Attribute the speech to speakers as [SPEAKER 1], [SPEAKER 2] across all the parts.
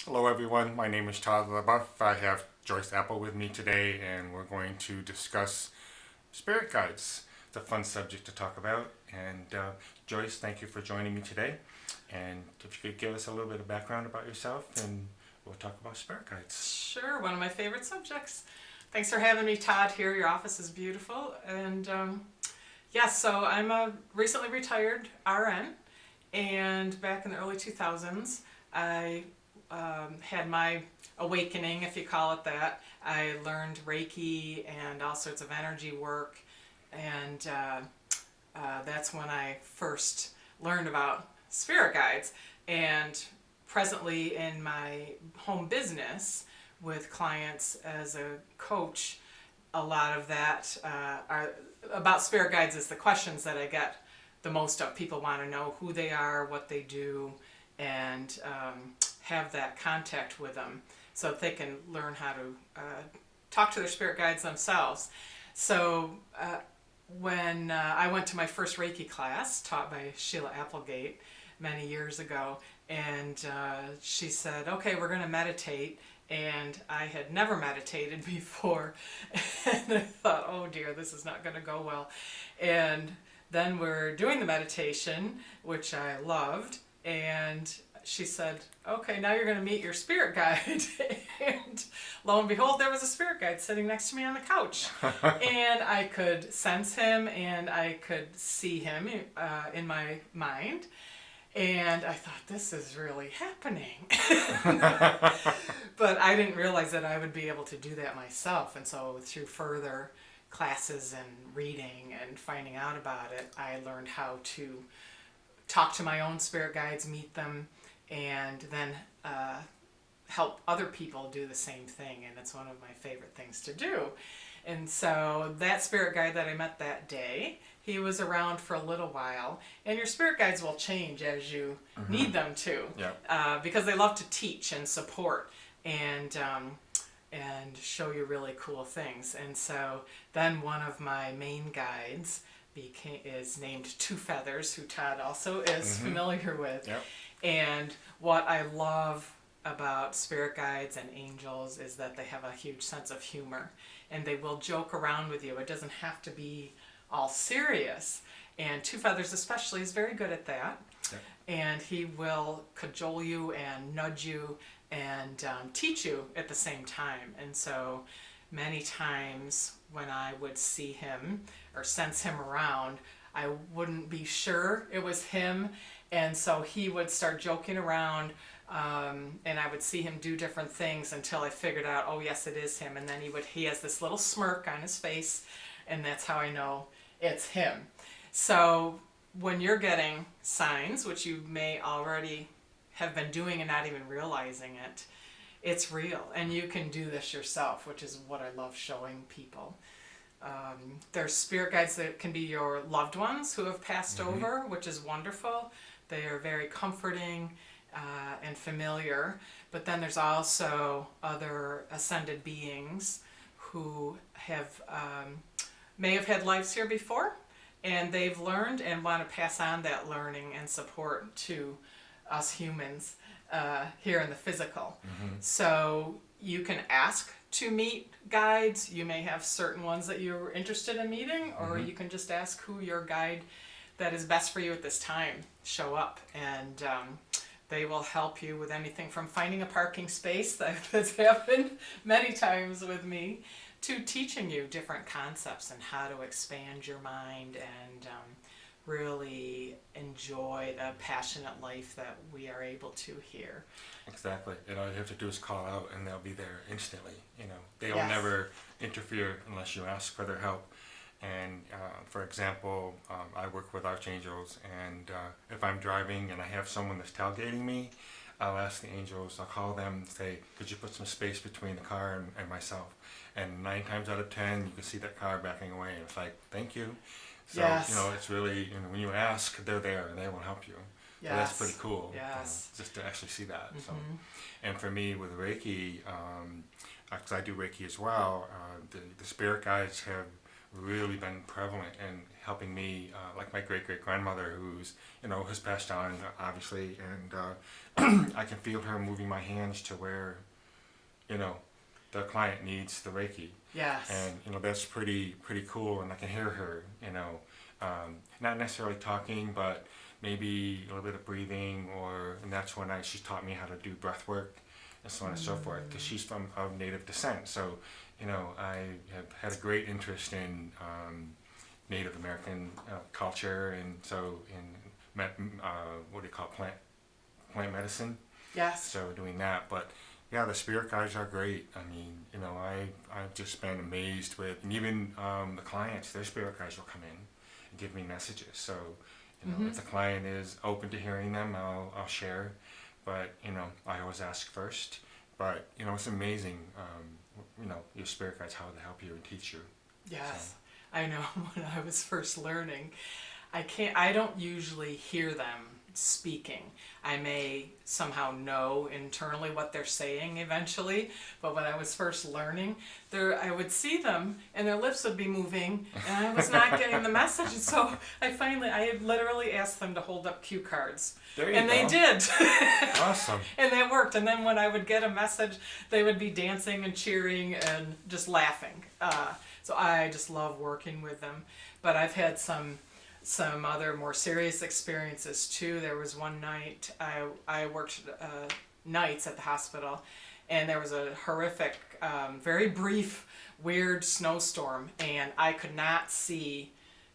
[SPEAKER 1] Hello everyone, my name is Todd A. I have Joyce Appel with me today and we're going to discuss spirit guides. It's a fun subject to talk about, and Joyce, thank you for joining me today, and if you could give us a little bit of background about yourself and we'll talk about spirit guides.
[SPEAKER 2] Sure, one of my favorite subjects. Thanks for having me, Todd, here. Your office is beautiful. And yes, so I'm a recently retired RN, and back in the early 2000s, I had my awakening, if you call it that. I learned Reiki and all sorts of energy work, and that's when I first learned about spirit guides. And presently in my home business with clients as a coach, a lot of that are about spirit guides is the questions that I get the most of. People want to know who they are, what they do, and have that contact with them so that they can learn how to talk to their spirit guides themselves. So when I went to my first Reiki class taught by Sheila Applegate many years ago, and she said, okay, we're going to meditate. And I had never meditated before, and I thought, oh dear, this is not going to go well. And then we're doing the meditation, which I loved, and she said, okay, now you're going to meet your spirit guide. And lo and behold, there was a spirit guide sitting next to me on the couch. And I could sense him and I could see him in my mind. And I thought, this is really happening. But I didn't realize that I would be able to do that myself. And so through further classes and reading and finding out about it, I learned how to talk to my own spirit guides, meet them, and then help other people do the same thing. And it's one of my favorite things to do. And so that spirit guide that I met that day, he was around for a little while. And your spirit guides will change as you need them to, because they love to teach and support and show you really cool things. And so then one of my main guides is named Two Feathers, who Todd also is familiar with.
[SPEAKER 1] Yep.
[SPEAKER 2] And what I love about spirit guides and angels is that they have a huge sense of humor, and they will joke around with you. It doesn't have to be all serious. And Two Feathers especially is very good at that.
[SPEAKER 1] Yep.
[SPEAKER 2] And he will cajole you and nudge you and teach you at the same time. And so many times when I would see him or sense him around, I wouldn't be sure it was him. And so he would start joking around, and I would see him do different things until I figured out, oh yes, it is him. And then he has this little smirk on his face, and that's how I know it's him. So when you're getting signs, which you may already have been doing and not even realizing it, it's real. And you can do this yourself, which is what I love showing people. There's spirit guides that can be your loved ones who have passed over, which is wonderful. They are very comforting and familiar. But then there's also other ascended beings who have may have had lives here before, and they've learned and want to pass on that learning and support to us humans here in the physical. So you can ask to meet guides. You may have certain ones that you're interested in meeting, or you can just ask who your guide that is best for you at this time show up, and they will help you with anything from finding a parking space that's happened many times with me, to teaching you different concepts and how to expand your mind and really enjoy the passionate life that we are able to here.
[SPEAKER 1] Exactly. All you have to do is call out and they'll be there instantly. They'll
[SPEAKER 2] Yes.
[SPEAKER 1] never interfere unless you ask for their help. And for example, I work with archangels, and if I'm driving and I have someone that's tailgating me, I'll ask the angels, I'll call them and say, could you put some space between the car and myself? And 9 times out of 10, you can see that car backing away, and it's like, thank you. So,
[SPEAKER 2] Yes.
[SPEAKER 1] It's really, when you ask, they're there and they will help you.
[SPEAKER 2] Yes.
[SPEAKER 1] So that's pretty cool.
[SPEAKER 2] Yes.
[SPEAKER 1] Just to actually see that. So, and for me with Reiki, because I do Reiki as well, the spirit guides have really been prevalent in helping me, like my great-great-grandmother, who's, has passed on, obviously, and I can feel her moving my hands to where, the client needs the Reiki.
[SPEAKER 2] Yes.
[SPEAKER 1] And, that's pretty cool, and I can hear her, not necessarily talking, but maybe a little bit of breathing, and that's when she taught me how to do breath work and so on and so forth, because she's of Native descent. So, I have had a great interest in Native American culture, and so in what do you call it, plant medicine.
[SPEAKER 2] Yes.
[SPEAKER 1] So doing that, but yeah, the spirit guides are great. I mean, I've just been amazed with, and even the clients, their spirit guides will come in and give me messages. So, if the client is open to hearing them, I'll share. But, I always ask first. But, it's amazing, your spirit guides, how they help you and teach you.
[SPEAKER 2] Yes.
[SPEAKER 1] So.
[SPEAKER 2] I know when I was first learning, I don't usually hear them speaking. I may somehow know internally what they're saying eventually, but when I was first learning, I would see them and their lips would be moving and I was not getting the message. And so I had literally asked them to hold up cue cards.
[SPEAKER 1] There you
[SPEAKER 2] and
[SPEAKER 1] go.
[SPEAKER 2] They did.
[SPEAKER 1] Awesome.
[SPEAKER 2] And that worked. And then when I would get a message, they would be dancing and cheering and just laughing. So I just love working with them. But I've had some other more serious experiences too. There was one night I worked nights at the hospital, and there was a horrific, very brief, weird snowstorm, and I could not see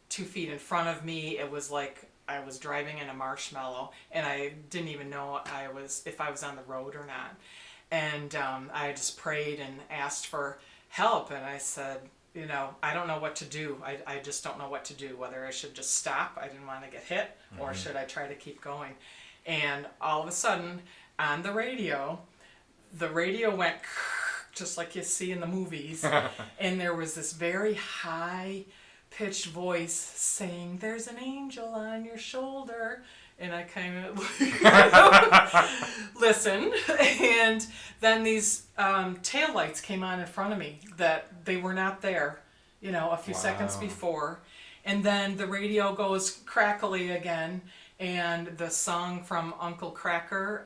[SPEAKER 2] 2 feet in front of me. It was like I was driving in a marshmallow, and I didn't even know if I was on the road or not. And I just prayed and asked for help, and I said, I don't know what to do. I just don't know what to do, whether I should just stop, I didn't want to get hit, or should I try to keep going. And all of a sudden, on the radio went just like you see in the movies, and there was this very high-pitched voice saying, "There's an angel on your shoulder." And I kind of listened, and then these taillights came on in front of me that they were not there, a few seconds before. And then the radio goes crackly again, and the song from Uncle Cracker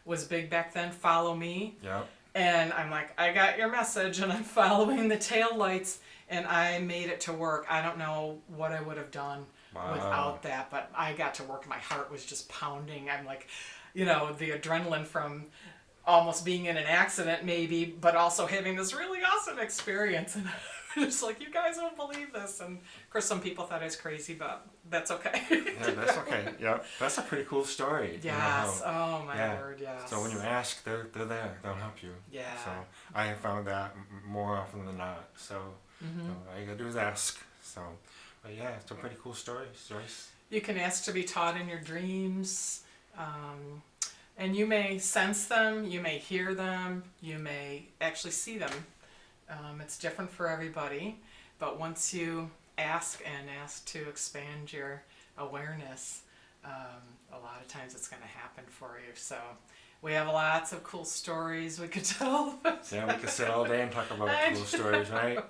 [SPEAKER 2] was big back then, "Follow Me."
[SPEAKER 1] Yep.
[SPEAKER 2] And I'm like, I got your message, and I'm following the taillights, and I made it to work. I don't know what I would have done without that, but I got to work. My heart was just pounding. I'm like, the adrenaline from almost being in an accident maybe, but also having this really awesome experience. And I'm just like, you guys won't believe this. And of course some people thought I was crazy, but that's okay.
[SPEAKER 1] Yeah, that's okay. Yeah, that's a pretty cool story.
[SPEAKER 2] Yes. Oh my word, yes.
[SPEAKER 1] So when you ask, they're there. They'll help you.
[SPEAKER 2] Yeah.
[SPEAKER 1] So I have found that more often than not. So all you gotta do is ask. So. But yeah, it's a pretty cool story, Joyce.
[SPEAKER 2] You can ask to be taught in your dreams, and you may sense them, you may hear them, you may actually see them. It's different for everybody, but once you ask to expand your awareness, a lot of times it's going to happen for you. So we have lots of cool stories we could tell.
[SPEAKER 1] Yeah, we could sit all day and talk about cool stories, right?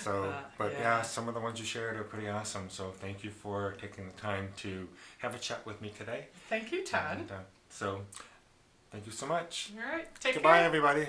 [SPEAKER 1] So, yeah, some of the ones you shared are pretty awesome. So thank you for taking the time to have a chat with me today.
[SPEAKER 2] Thank you, Todd.
[SPEAKER 1] And, so thank you so much.
[SPEAKER 2] All right, take care.
[SPEAKER 1] Goodbye, everybody.